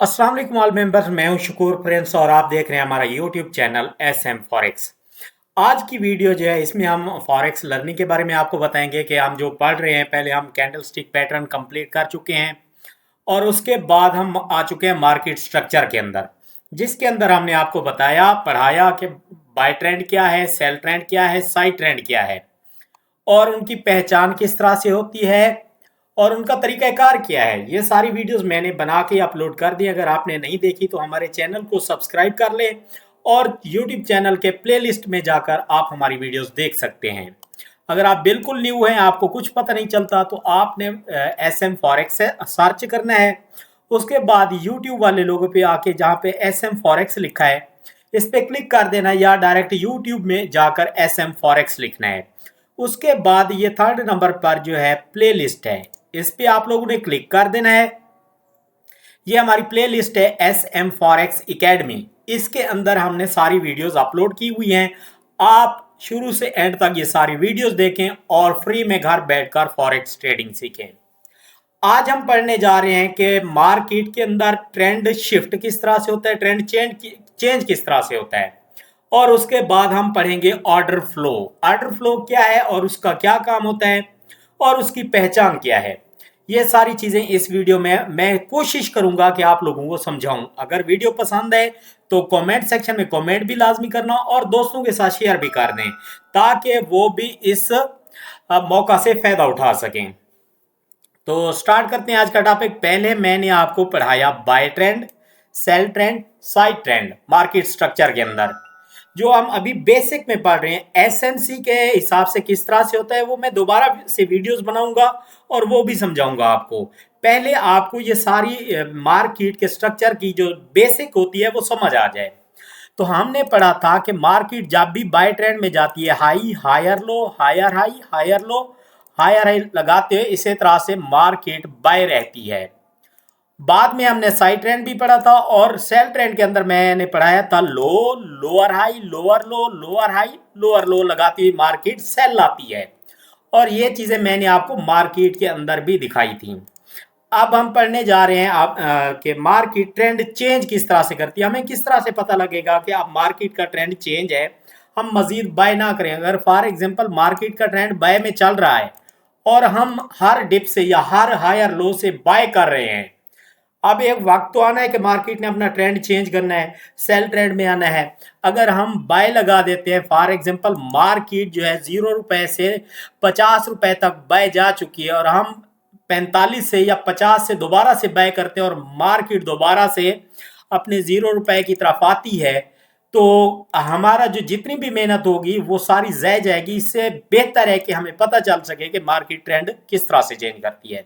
अस्सलाम वालेकुम all members. मैं हूं शकूर प्रिंस और आप देख रहे हैं हमारा यूट्यूब चैनल एसएम फॉरेक्स। आज की वीडियो जो है इसमें हम फॉरेक्स लर्निंग के बारे में आपको बताएंगे कि हम जो पढ़ रहे हैं, पहले हम कैंडल स्टिक पैटर्न कंप्लीट कर चुके हैं और उसके बाद हम आ चुके हैं मार्केट स्ट्रक्चर के अंदर, जिसके अंदर हमने आपको बताया पढ़ाया कि बाय ट्रेंड क्या है, सेल ट्रेंड क्या है, साइड ट्रेंड क्या है और उनकी पहचान किस तरह से होती है और उनका तरीक़ाकार क्या है। ये सारी वीडियोस मैंने बना के अपलोड कर दी। अगर आपने नहीं देखी तो हमारे चैनल को सब्सक्राइब कर लें और यूट्यूब चैनल के प्लेलिस्ट में जाकर आप हमारी वीडियोस देख सकते हैं। अगर आप बिल्कुल न्यू हैं, आपको कुछ पता नहीं चलता, तो आपने एस एम फॉरेक्स से सर्च करना है। उसके बाद यूट्यूब वाले लोगों पे आके जहाँ पे एस एम फॉरेक्स लिखा है इस पर क्लिक कर देना है या डायरेक्ट यूट्यूब में जाकर एस एम फॉरेक्स लिखना है। उसके बाद ये थर्ड नंबर पर जो है प्लेलिस्ट है, इस पे आप लोगों ने क्लिक कर देना है। ये हमारी प्लेलिस्ट है एस एम फॉरेक्स एकेडमी। इसके अंदर हमने सारी वीडियोस अपलोड की हुई हैं। आप शुरू से एंड तक ये सारी वीडियोस देखें और फ्री में घर बैठकर फॉरेक्स ट्रेडिंग सीखें। आज हम पढ़ने जा रहे हैं कि मार्केट के अंदर ट्रेंड शिफ्ट किस तरह से होता है, ट्रेंड चेंज किस तरह से होता है, और उसके बाद हम पढ़ेंगे ऑर्डर फ्लो। ऑर्डर फ्लो क्या है और उसका क्या काम होता है और उसकी पहचान क्या है। ये सारी चीज़ें इस वीडियो में मैं कोशिश करूंगा कि आप लोगों को समझाऊं। अगर वीडियो पसंद है तो कमेंट सेक्शन में कमेंट भी लाजमी करना और दोस्तों के साथ शेयर भी कर दें ताकि वो भी इस मौका से फ़ायदा उठा सकें। तो स्टार्ट करते हैं आज का टॉपिक। पहले मैंने आपको पढ़ाया buy trend, sell trend, side trend market structure के अंदर। जो हम अभी बेसिक में पढ़ रहे हैं एसएमसी के हिसाब से किस तरह से होता है, वो मैं दोबारा से वीडियोस बनाऊंगा और वो भी समझाऊंगा आपको। पहले आपको ये सारी मार्केट के स्ट्रक्चर की जो बेसिक होती है वो समझ आ जाए। तो हमने पढ़ा था कि मार्केट जब भी बाय ट्रेंड में जाती है, high higher low, higher high, higher low, higher high लगाते हुए इसी तरह से मार्केट बाय रहती है। बाद में हमने साइड ट्रेंड भी पढ़ा था और सेल ट्रेंड के अंदर मैंने पढ़ाया था low, lower high, lower low, lower high, lower low लगाती हुई मार्केट सेल लाती है। और ये चीज़ें मैंने आपको मार्केट के अंदर भी दिखाई थी। अब हम पढ़ने जा रहे हैं आप कि मार्केट ट्रेंड चेंज किस तरह से करती है। हमें किस तरह से पता लगेगा कि अब मार्केट का ट्रेंड चेंज है, हम मजीद बाय ना करें। अगर फॉर एग्जांपल मार्केट का ट्रेंड बाय में चल रहा है और हम हर डिप से या हर हायर लो से बाय कर रहे हैं, अब एक वक्त तो आना है कि मार्केट ने अपना ट्रेंड चेंज करना है, सेल ट्रेंड में आना है। अगर हम बाय लगा देते हैं, फॉर एग्जांपल मार्केट जो है 0 रुपए से 50 रुपए तक बाय जा चुकी है और हम 45 से या 50 से दोबारा से बाय करते हैं और मार्केट दोबारा से अपने 0 रुपए की तरफ आती है, तो हमारा जो जितनी भी मेहनत होगी वो सारी ज़ाय जाएगी। इससे बेहतर है कि हमें पता चल सके कि मार्केट ट्रेंड किस तरह से चेंज करती है।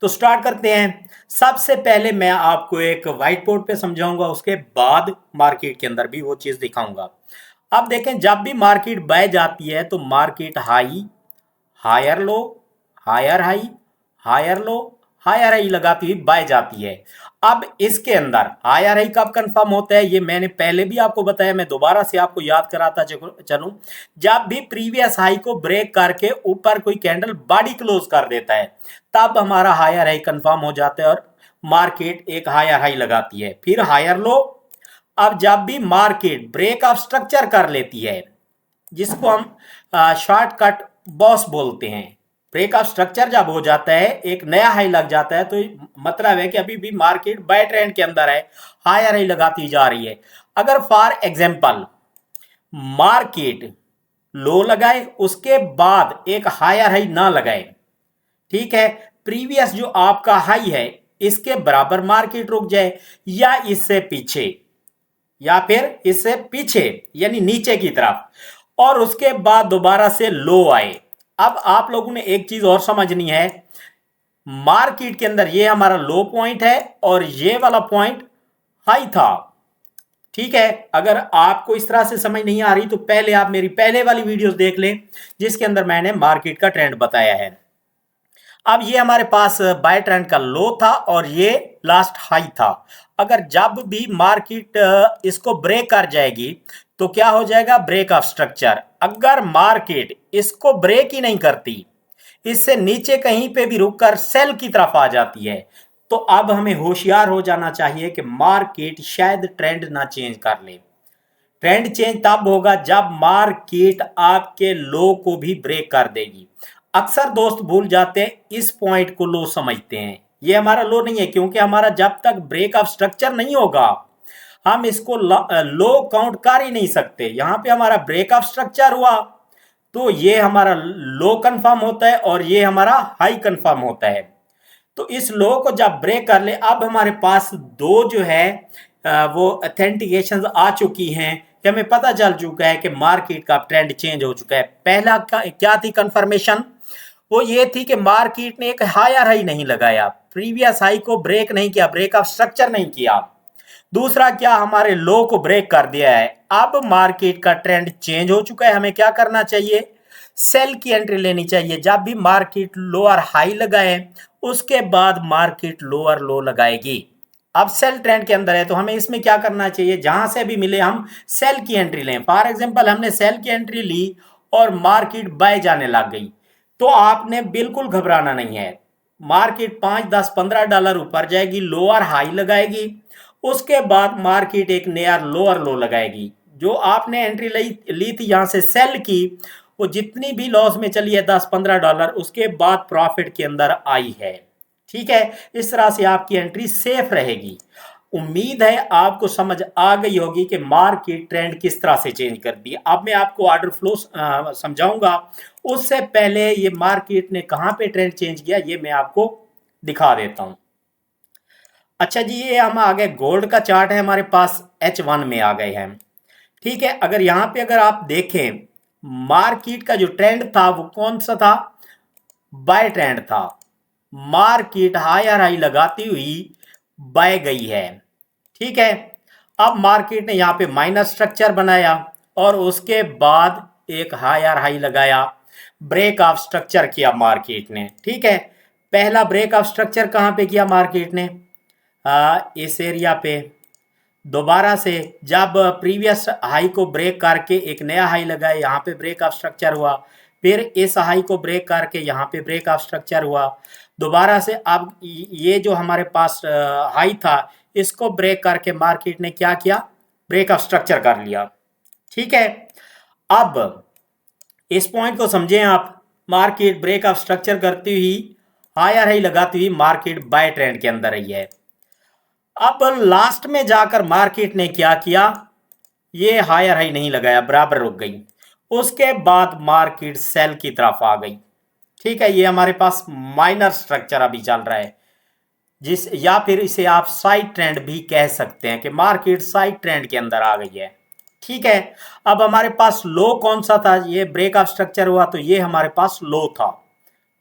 तो स्टार्ट करते हैं। सबसे पहले मैं आपको एक व्हाइट बोर्ड पे समझाऊंगा, उसके बाद मार्केट के अंदर भी वो चीज़ दिखाऊंगा। अब देखें, जब भी मार्केट बाय जाती है तो market high, higher low, higher high, higher low, higher high लगाती हुई बाय जाती है। अब इसके अंदर हायर हाई कब कंफर्म होता है ये मैंने पहले भी आपको बताया, मैं दोबारा से आपको याद कराता चलूं। जब भी प्रीवियस हाई को ब्रेक करके ऊपर कोई कैंडल बॉडी क्लोज कर देता है तब हमारा हायर हाई कंफर्म हो जाता है और मार्केट एक हायर हाई लगाती है। फिर हायर लो। अब जब भी मार्केट ब्रेक ऑफ स्ट्रक्चर कर लेती है, जिसको हम शॉर्टकट बॉस बोलते हैं, ब्रेक ऑफ स्ट्रक्चर जब हो जाता है, एक नया हाई लग जाता है, तो मतलब है कि अभी भी मार्केट बाय ट्रेंड के अंदर है, हायर हाई लगाती जा रही है। अगर फॉर एग्जांपल मार्केट लो लगाए उसके बाद एक हायर हाई ना लगाए, ठीक है, प्रीवियस जो आपका हाई है इसके बराबर मार्केट रुक जाए या इससे पीछे या फिर इससे पीछे यानी नीचे की तरफ, और उसके बाद दोबारा से लो आए। अब आप लोगों ने एक चीज और समझनी है, मार्केट के अंदर ये हमारा लो पॉइंट है और ये वाला पॉइंट हाई था, ठीक है। अगर आपको इस तरह से समझ नहीं आ रही तो पहले आप मेरी पहले वाली वीडियोस देख लें जिसके अंदर मैंने मार्केट का ट्रेंड बताया है। अब ये हमारे पास बाय ट्रेंड का लो था और ये लास्ट हाई था। अगर जब भी मार्केट इसको ब्रेक कर जाएगी तो क्या हो जाएगा, ब्रेक ऑफ स्ट्रक्चर। अगर मार्केट इसको ब्रेक ही नहीं करती, इससे नीचे कहीं पे भी रुककर सेल की तरफ आ जाती है, तो अब हमें होशियार हो जाना चाहिए कि मार्केट शायद ट्रेंड ना चेंज कर ले। ट्रेंड चेंज तब होगा जब मार्केट आपके लो को भी ब्रेक कर देगी। अक्सर दोस्त भूल जाते हैं, इस पॉइंट को लो समझते हैं। ये हमारा लो नहीं है, क्योंकि हमारा जब तक ब्रेक ऑफ स्ट्रक्चर नहीं होगा हम इसको लो काउंट कर ही नहीं सकते। यहां पे हमारा ब्रेक ऑफ स्ट्रक्चर हुआ तो ये हमारा लो कंफर्म होता है और ये हमारा हाई कंफर्म होता है। तो इस लो को जब ब्रेक कर ले, अब हमारे पास दो जो है वो ऑथेंटिकेशन आ चुकी हैं कि हमें पता चल चुका है कि मार्केट का ट्रेंड चेंज हो चुका है। पहला क्या थी कंफर्मेशन? वो ये थी कि मार्केट ने एक हायर हाई नहीं लगाया, प्रीवियस हाई को ब्रेक नहीं किया, ब्रेक ऑफ स्ट्रक्चर नहीं किया। दूसरा क्या, हमारे लो को ब्रेक कर दिया है। अब मार्केट का ट्रेंड चेंज हो चुका है, हमें क्या करना चाहिए? सेल की एंट्री लेनी चाहिए। जब भी मार्केट लोअर हाई लगाए उसके बाद मार्केट लोअर लो लगाएगी। अब सेल ट्रेंड के अंदर है तो हमें इसमें क्या करना चाहिए? जहां से भी मिले हम सेल की एंट्री लें। फॉर एग्जांपल हमने सेल की एंट्री ली और मार्केट बाय जाने लग गई, तो आपने बिल्कुल घबराना नहीं है। मार्केट 5, 10, $15 ऊपर जाएगी, लोअर हाई लगाएगी, उसके बाद मार्केट एक नया लोअर लो लगाएगी। जो आपने एंट्री ली थी यहां से सेल की, वो जितनी भी लॉस में चली है $10-15, उसके बाद प्रॉफिट के अंदर आई है। ठीक है, इस तरह से आपकी एंट्री सेफ रहेगी। उम्मीद है आपको समझ आ गई होगी कि मार्केट ट्रेंड किस तरह से चेंज कर दी। अब मैं आपको ऑर्डर फ्लो समझाऊंगा, उससे पहले ये मार्केट ने कहां पे ट्रेंड चेंज किया ये मैं आपको दिखा देता हूं। अच्छा जी, ये हम आ गए, गोल्ड का चार्ट है हमारे पास, H1 में आ गए हैं। ठीक है, अगर यहाँ पे अगर आप देखें मार्केट का जो ट्रेंड था वो कौन सा था? बाय ट्रेंड था। मार्केट हायर हाई लगाती हुई बाय गई है। ठीक है, अब मार्केट ने यहाँ पे माइनर स्ट्रक्चर बनाया और उसके बाद एक हायर हाई लगाया, ब्रेक ऑफ स्ट्रक्चर किया मार्केट ने। ठीक है, पहला ब्रेक ऑफ स्ट्रक्चर कहाँ पे किया मार्केट ने? इस एरिया पे। दोबारा से जब प्रीवियस हाई को ब्रेक करके एक नया हाई लगाया, यहाँ पे ब्रेक ऑफ स्ट्रक्चर हुआ, फिर इस हाई को ब्रेक करके यहाँ पे ब्रेक ऑफ स्ट्रक्चर हुआ। दोबारा से अब ये जो हमारे पास हाई था इसको ब्रेक करके मार्केट ने क्या किया? ब्रेक ऑफ स्ट्रक्चर कर लिया। ठीक है, अब इस पॉइंट को समझें आप। मार्केट ब्रेक ऑफ स्ट्रक्चर करती हुई हायर हाई लगाती हुई मार्केट बाय ट्रेंड के अंदर रही है। अब लास्ट में जाकर मार्केट ने क्या किया? ये हायर हाई नहीं लगाया, बराबर रुक गई। उसके बाद मार्केट सेल की तरफ आ गई। ठीक है, ये हमारे पास माइनर स्ट्रक्चर अभी चल रहा है, जिस या फिर इसे आप साइड ट्रेंड भी कह सकते हैं कि मार्केट साइड ट्रेंड के अंदर आ गई है। ठीक है, अब हमारे पास लो कौन सा था? ये ब्रेक ऑफ स्ट्रक्चर हुआ तो ये हमारे पास लो था।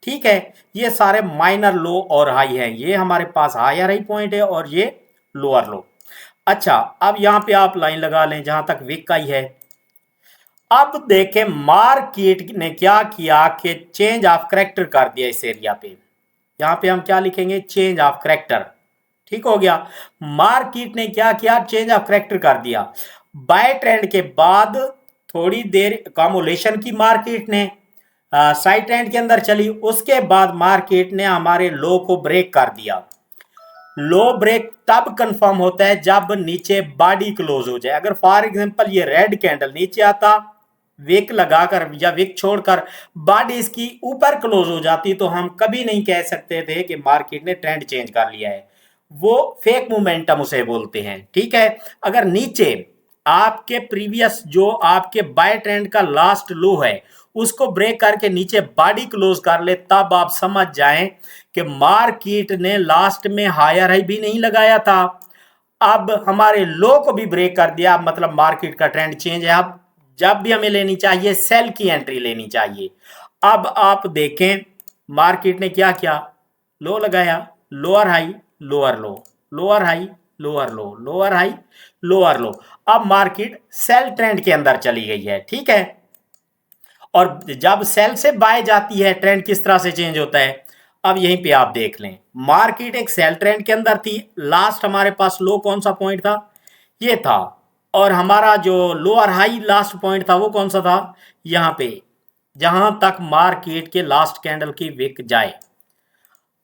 ठीक है, ये सारे माइनर लो और हाई है। ये हमारे पास हायर हाई पॉइंट है और ये लोअर लो। अच्छा, अब यहां पे आप लाइन लगा लें जहां तक विक आई है। अब देखें मार्केट ने क्या किया कि चेंज ऑफ करेक्टर कर दिया इस एरिया पे। यहां पे हम क्या लिखेंगे? Change of character. ठीक हो गया, मार्केट ने क्या किया? चेंज ऑफ करेक्टर कर दिया। बाय ट्रेंड के बाद थोड़ी देर कॉमुलेशन की मार्केट ने, साइड ट्रेंड के अंदर चली, उसके बाद मार्केट ने हमारे लो को ब्रेक कर दिया। लो ब्रेक तब कंफर्म होता है जब नीचे बॉडी क्लोज हो जाए। अगर फॉर एग्जांपल ये रेड कैंडल नीचे आता, विक लगाकर या विक छोड़कर बॉडी इसकी ऊपर क्लोज हो जाती, तो हम कभी नहीं कह सकते थे कि मार्केट ने ट्रेंड चेंज कर लिया है। वो फेक मोमेंटम उसे बोलते हैं। ठीक है, अगर नीचे आपके प्रीवियस जो आपके बाय ट्रेंड का लास्ट लो है उसको ब्रेक करके नीचे बॉडी क्लोज कर ले, तब आप समझ जाएं कि मार्केट ने लास्ट में हायर हाई भी नहीं लगाया था, अब हमारे लो को भी ब्रेक कर दिया, मतलब मार्केट का ट्रेंड चेंज है। अब जब भी हमें लेनी चाहिए सेल की एंट्री लेनी चाहिए। अब आप देखें मार्केट ने क्या किया? लो लगाया, lower high lower low, lower high lower low, lower high lower लो। अब मार्केट सेल ट्रेंड के अंदर चली गई है। ठीक है, और जब सेल से बाय जाती है ट्रेंड किस तरह से चेंज होता है? अब यहीं पे आप देख लें, मार्केट एक सेल ट्रेंड के अंदर थी, लास्ट हमारे पास लो कौन सा पॉइंट था? ये था, और हमारा जो लोअर हाई लास्ट पॉइंट था वो कौन सा था? यहां पे, जहां तक मार्केट के लास्ट कैंडल की विक जाए।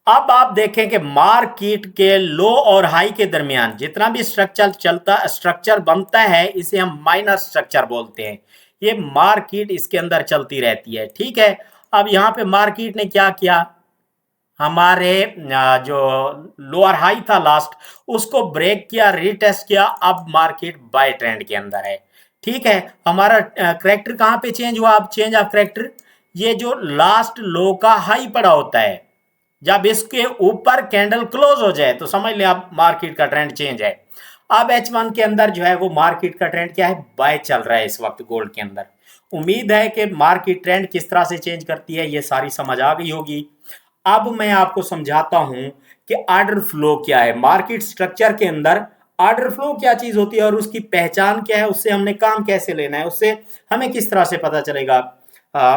अब आप देखें कि मार्केट के लो और हाई के दरमियान जितना भी स्ट्रक्चर बनता है इसे हम माइनर स्ट्रक्चर बोलते हैं। ये मार्केट इसके अंदर चलती रहती है, ठीक है। अब यहाँ पे मार्केट ने क्या किया, हमारे जो लोअर हाई था लास्ट, उसको ब्रेक किया, रीटेस्ट किया, अब मार्केट बाय ट्रेंड के अंदर है, ठीक है। हमारा करेक्टर कहाँ पे चेंज हुआ, अब चेंज ऑफ करेक्टर ये जो लास्ट लो का हाई पड़ा होता है, जब इसके ऊपर कैंडल क्लोज हो जाए तो समझ लें आप मार्केट का ट्रेंड चेंज है। अब H1 के अंदर जो है वो मार्केट का ट्रेंड क्या है, बाय चल रहा है इस वक्त गोल्ड के अंदर। उम्मीद है कि मार्केट ट्रेंड किस तरह से चेंज करती है ये सारी समझ आ गई होगी। अब मैं आपको समझाता हूं कि ऑर्डर फ्लो क्या है मार्केट स्ट्रक्चर के अंदर। ऑर्डर फ्लो क्या चीज होती है और उसकी पहचान क्या है, उससे हमने काम कैसे लेना है, उससे हमें किस तरह से पता चलेगा,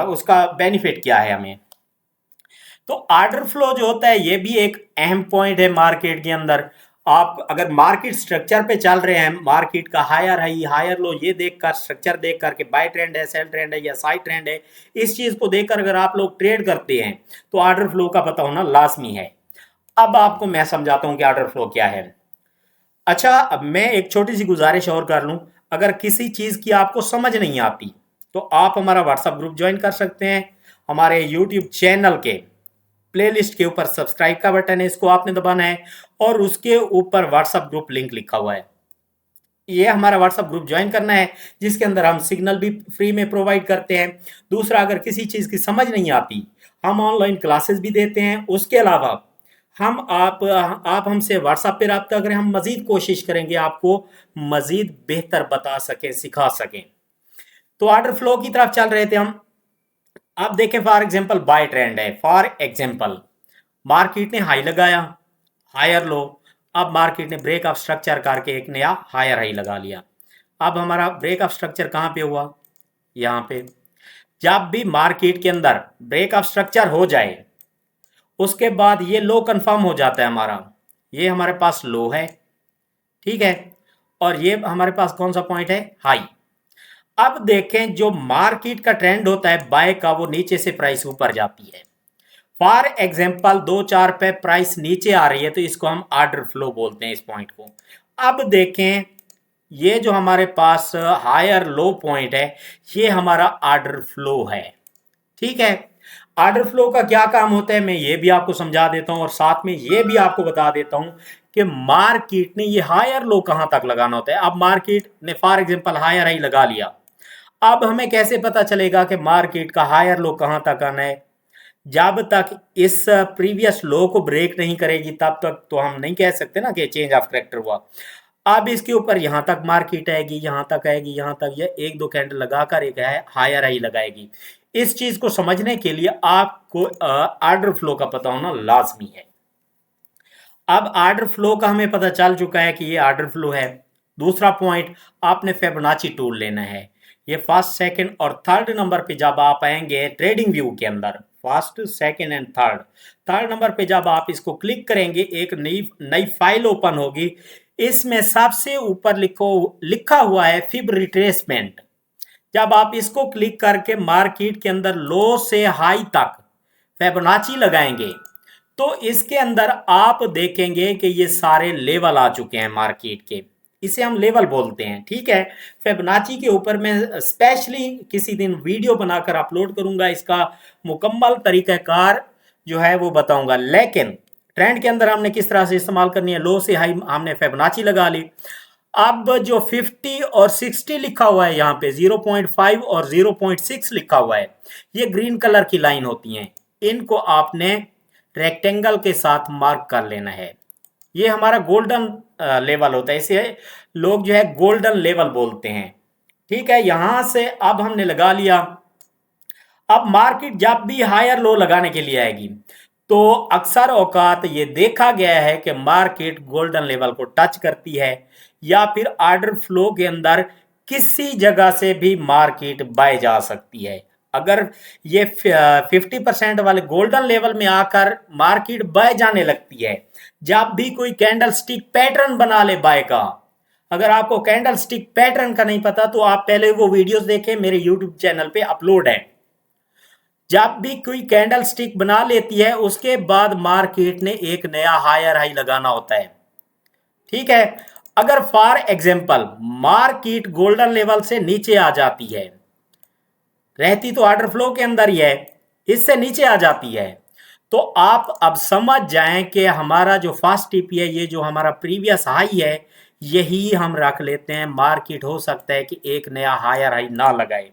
उसका बेनिफिट क्या है हमें। तो ऑर्डर फ्लो जो होता है ये भी एक अहम पॉइंट है मार्केट के अंदर। आप अगर मार्केट स्ट्रक्चर पे चल रहे हैं, मार्केट का हायर हाई हायर लो ये देखकर, स्ट्रक्चर देख करके बाय ट्रेंड है, सेल ट्रेंड है या साइड ट्रेंड है, इस चीज को देखकर अगर आप लोग ट्रेड करते हैं तो ऑर्डर फ्लो का पता होना लाजमी है। अब आपको मैं समझाता हूं कि ऑर्डर फ्लो क्या है। अच्छा, अब मैं एक छोटी सी गुजारिश और कर लूं, अगर किसी चीज की आपको समझ नहीं आती तो आप हमारा व्हाट्सएप ग्रुप ज्वाइन कर सकते हैं। हमारे यूट्यूब चैनल के प्लेलिस्ट के ऊपर सब्सक्राइब का बटन है, इसको आपने दबाना है और उसके ऊपर व्हाट्सएप ग्रुप लिंक लिखा हुआ है, ये हमारा व्हाट्सएप ग्रुप ज्वाइन करना है, जिसके अंदर हम सिग्नल भी फ्री में प्रोवाइड करते हैं। दूसरा, अगर किसी चीज़ की समझ नहीं आती, हम ऑनलाइन क्लासेस भी देते हैं। उसके अलावा हम आप हमसे व्हाट्सएप पे रब्ता करें, हम मज़ीद कोशिश करेंगे आपको मज़ीद बेहतर बता सकें, सिखा सकें। तो ऑर्डर फ्लो की तरफ चल रहे थे हम। अब देखें, फॉर एग्जांपल बाय ट्रेंड है, फॉर एग्जांपल मार्केट ने हाई लगाया, हायर लो, अब मार्केट ने ब्रेक ऑफ स्ट्रक्चर करके एक नया हायर हाई लगा लिया। अब हमारा ब्रेक ऑफ स्ट्रक्चर कहाँ पे हुआ, यहाँ पे। जब भी मार्केट के अंदर ब्रेक ऑफ स्ट्रक्चर हो जाए उसके बाद ये लो कंफर्म हो जाता है हमारा, ये हमारे पास लो है, ठीक है, और ये हमारे पास कौन सा पॉइंट है, हाई। अब देखें जो मार्केट का ट्रेंड होता है बाय का, वो नीचे से प्राइस ऊपर जाती है। फॉर एग्जाम्पल 2-4 पे प्राइस नीचे आ रही है तो इसको हम ऑर्डर फ्लो बोलते हैं, इस पॉइंट को। अब देखें ये जो हमारे पास हायर लो पॉइंट है ये हमारा ऑर्डर फ्लो है, ठीक है। ऑर्डर फ्लो का क्या काम होता है मैं ये भी आपको समझा देता हूं और साथ में ये भी आपको बता देता हूं कि मार्केट ने ये हायर लो कहां तक लगाना होता है। अब मार्केट ने फॉर एग्जाम्पल हायर हाई लगा लिया, अब हमें कैसे पता चलेगा कि मार्केट का हायर लो कहां तक आना है। जब तक इस प्रीवियस लो को ब्रेक नहीं करेगी तब तक तो हम नहीं कह सकते ना कि चेंज ऑफ करेक्टर हुआ। अब इसके ऊपर यहां तक मार्केट आएगी, यहां तक आएगी, यहां तक, ये एक दो कैंडल लगाकर एक हायर हाई लगाएगी। इस चीज को समझने के लिए आपको ऑर्डर फ्लो का पता होना लाजमी है। अब ऑर्डर फ्लो का हमें पता चल चुका है कि ये ऑर्डर फ्लो है। दूसरा पॉइंट, आपने फिबोनाची टूल लेना है। ये फर्स्ट, सेकंड और थर्ड नंबर पे जब आप आएंगे ट्रेडिंग व्यू के अंदर, first, second and third, third number पे जब आप इसको क्लिक करेंगे एक नई नई फाइल ओपन होगी। इसमें सबसे ऊपर लिखा हुआ है फिब रिट्रेसमेंट। जब आप इसको क्लिक करके मार्केट के अंदर लो से हाई तक फिबोनाची लगाएंगे तो इसके अंदर आप देखेंगे कि ये सारे लेवल आ चुके हैं मार्केट के, इसे हम लेवल बोलते हैं, ठीक है। फिबोनाची के ऊपर मैं स्पेशली किसी दिन वीडियो बनाकर अपलोड करूंगा, इसका मुकम्मल तरीकाकार जो है वो बताऊंगा। लेकिन ट्रेंड के अंदर हमने किस तरह से इस्तेमाल करनी है, लो से हाई हमने फिबोनाची लगा ली। अब जो 50 और 60 लिखा हुआ है यहाँ पे, 0.5 और 0.6 लिखा हुआ है, ये ग्रीन कलर की लाइन होती हैं, इनको आपने रेक्टेंगल के साथ मार्क कर लेना है। ये हमारा गोल्डन लेवल होता है, इसे लोग जो है गोल्डन लेवल बोलते हैं, ठीक है। यहां से अब हमने लगा लिया। अब मार्केट जब भी हायर लो लगाने के लिए आएगी तो अक्सर औकात ये देखा गया है कि मार्केट गोल्डन लेवल को टच करती है या फिर ऑर्डर फ्लो के अंदर किसी जगह से भी मार्केट बाय जा सकती है। अगर ये 50% वाले गोल्डन लेवल में आकर मार्केट बाय जाने लगती है, जब भी कोई कैंडल स्टिक पैटर्न बना ले बाय का, अगर आपको कैंडल स्टिक पैटर्न का नहीं पता तो आप पहले वो वीडियोस देखें, मेरे यूट्यूब चैनल पे अपलोड है। जब भी कोई कैंडल स्टिक बना लेती है उसके बाद मार्केट ने एक नया हायर हाई लगाना होता है। ठीक है, अगर for example market golden level से नीचे आ जाती है, रहती तो ऑर्डर फ्लो के अंदर ही है, इससे नीचे आ जाती है, तो आप अब समझ जाएं कि हमारा जो फर्स्ट टीपी है, ये जो हमारा प्रीवियस हाई है, यही हम रख लेते हैं। मार्केट हो सकता है कि एक नया हायर हाई ना लगाए।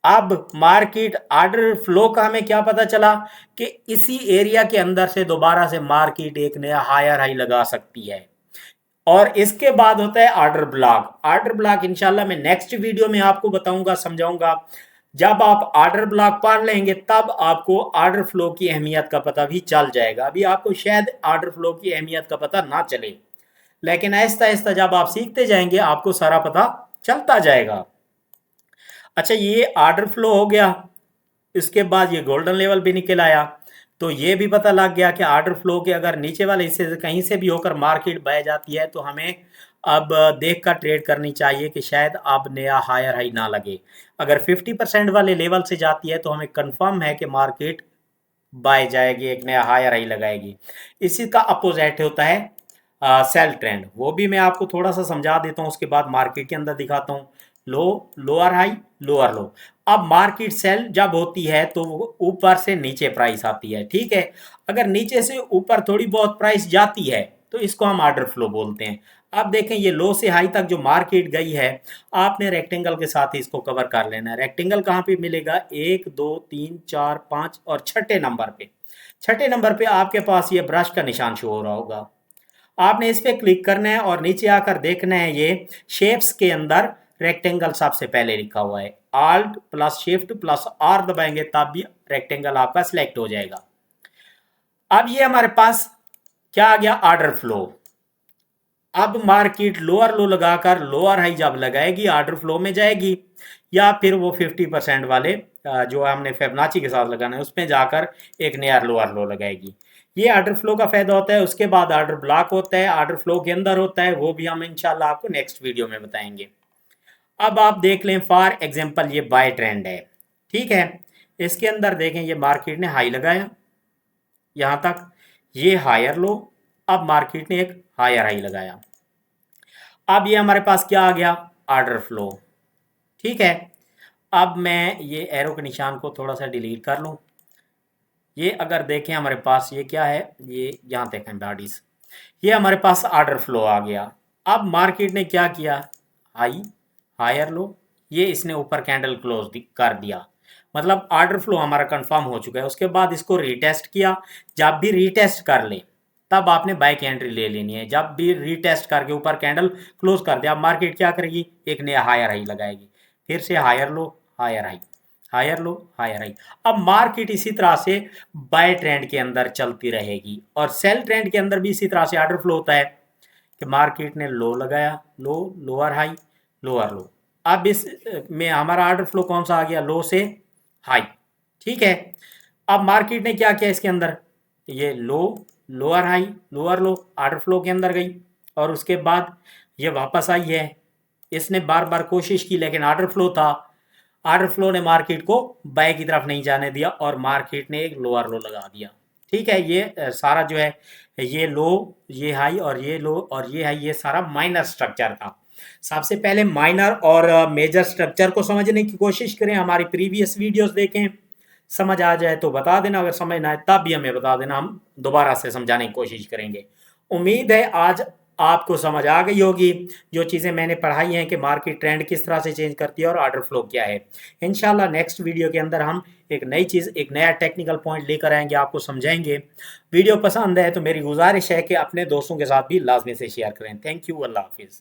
अब मार्केट ऑर्डर फ्लो का हमें क्या पता चला कि इसी एरिया के अंदर से दोबारा से मार्केट एक नया हायर हाई लगा सकती है। और इसके बाद होता है ऑर्डर ब्लॉक। ऑर्डर ब्लॉक इंशाल्लाह मैं नेक्स्ट वीडियो में आपको बताऊंगा, समझाऊंगा। जब आप ऑर्डर ब्लॉक पढ़ लेंगे तब आपको ऑर्डर फ्लो की अहमियत का पता भी चल जाएगा। अभी आपको शायद ऑर्डर फ्लो की अहमियत का पता ना चले, लेकिन आहिस्ता आहिस्ता जब आप सीखते जाएंगे आपको सारा पता चलता जाएगा। अच्छा, ये ऑर्डर फ्लो हो गया, इसके बाद ये गोल्डन लेवल भी निकल आया, तो ये भी पता लग गया कि ऑर्डर फ्लो के अगर नीचे वाले हिस्से से कहीं से भी होकर मार्केट बह जाती है तो हमें अब देख कर ट्रेड करनी चाहिए कि शायद अब नया हायर हाई ना लगे। अगर 50% वाले लेवल से जाती है तो हमें कंफर्म है कि मार्केट बाय जाएगी, एक नया हायर हाई लगाएगी। इसी का अपोजिट होता है सेल ट्रेंड, वो भी मैं आपको थोड़ा सा समझा देता हूँ, उसके बाद मार्केट के अंदर दिखाता हूँ। लो, लोअर हाई, लोअर लो। अब मार्केट सेल जब होती है तो वो ऊपर से नीचे प्राइस आती है। ठीक है, अगर नीचे से ऊपर थोड़ी बहुत प्राइस जाती है तो इसको हम ऑर्डर फ्लो बोलते हैं। अब देखें ये लो से हाई तक जो मार्केट गई है, आपने रेक्टेंगल के साथ ही इसको कवर कर लेना है। रेक्टेंगल कहाँ पे मिलेगा? 1 2 3 4 5 और छठे नंबर पे। छठे नंबर पे आपके पास ये ब्रश का निशान शो हो रहा होगा, आपने इस पर क्लिक करना है और नीचे आकर देखना है ये शेप्स के अंदर रेक्टेंगल सबसे पहले लिखा हुआ है। Alt plus shift plus R दबाएंगे तब भी रेक्टेंगल आपका सिलेक्ट हो जाएगा। अब ये हमारे पास क्या आ गया? Order flow. अब मार्केट लोअर लो लगाकर लोअर हाई जब लगाएगी ऑर्डर फ्लो में जाएगी, या फिर वो 50% वाले जो हमने फिबोनाची के साथ लगाना है उसमें जाकर एक नया लोअर लो लगाएगी। ये ऑर्डर फ्लो का फायदा होता है। उसके बाद ऑर्डर ब्लॉक होता है, ऑर्डर फ्लो के अंदर होता है, वो भी हम इंशाल्लाह आपको नेक्स्ट वीडियो में बताएंगे। अब आप देख लें फॉर एग्जांपल ये बाय ट्रेंड है। ठीक है, इसके अंदर देखें ये मार्केट ने हाई लगाया यहाँ तक, ये हायर लो, अब मार्केट ने एक हायर हाई लगाया। अब ये हमारे पास क्या आ गया? Order flow. ठीक है, अब मैं ये एरो के निशान को थोड़ा सा डिलीट कर लूँ। ये अगर देखें हमारे पास ये क्या है, ये यहाँ देखें बॉडीज, ये हमारे पास ऑर्डर फ्लो आ गया। अब मार्केट ने क्या किया? हाई, हायर लो, ये इसने ऊपर कैंडल क्लोज कर दिया, मतलब ऑर्डर फ्लो हमारा कंफर्म हो चुका है। उसके बाद इसको रीटेस्ट किया। जब भी रीटेस्ट कर ले तब आपने बाय की एंट्री ले लेनी है। जब भी रीटेस्ट करके ऊपर कैंडल क्लोज कर दिया, मार्केट क्या करेगी? एक नया हायर हाई लगाएगी, फिर से higher low, higher high, higher low, higher high. अब मार्केट इसी तरह से बाय ट्रेंड के अंदर चलती रहेगी, और सेल ट्रेंड के अंदर भी इसी तरह से ऑर्डर फ्लो होता है कि मार्केट ने लो लगाया, लो, लोअर हाई, लोअर लो। अब इस में हमारा ऑर्डर फ्लो कौन सा आ गया? लो से हाई। ठीक है, अब मार्केट ने क्या किया इसके अंदर? ये low, lower high, lower low, order flow के अंदर गई, और उसके बाद ये वापस आई है। इसने बार बार कोशिश की लेकिन ऑर्डर फ्लो था, ऑर्डर फ्लो ने मार्केट को बाय की तरफ नहीं जाने दिया और मार्केट ने एक लोअर लो लगा दिया। ठीक है, ये सारा जो है, ये लो, ये हाई और ये लो और ये हाई, ये सारा माइनर स्ट्रक्चर था। सबसे पहले माइनर और मेजर स्ट्रक्चर को समझने की कोशिश करें। हमारी प्रीवियस वीडियोस देखें, समझ आ जाए तो बता देना, अगर समझ ना आए तब भी हमें बता देना, हम दोबारा से समझाने की कोशिश करेंगे। उम्मीद है आज आपको समझ आ गई होगी जो चीज़ें मैंने पढ़ाई हैं कि मार्केट ट्रेंड किस तरह से चेंज करती है और ऑर्डर फ्लो क्या है। इंशाल्लाह नेक्स्ट वीडियो के अंदर हम एक नई चीज़, एक नया टेक्निकल पॉइंट लेकर आएंगे, आपको समझाएंगे। वीडियो पसंद है तो मेरी गुजारिश है कि अपने दोस्तों के साथ भी लाजमी से शेयर करें। थैंक यू, अल्लाह हाफिज़।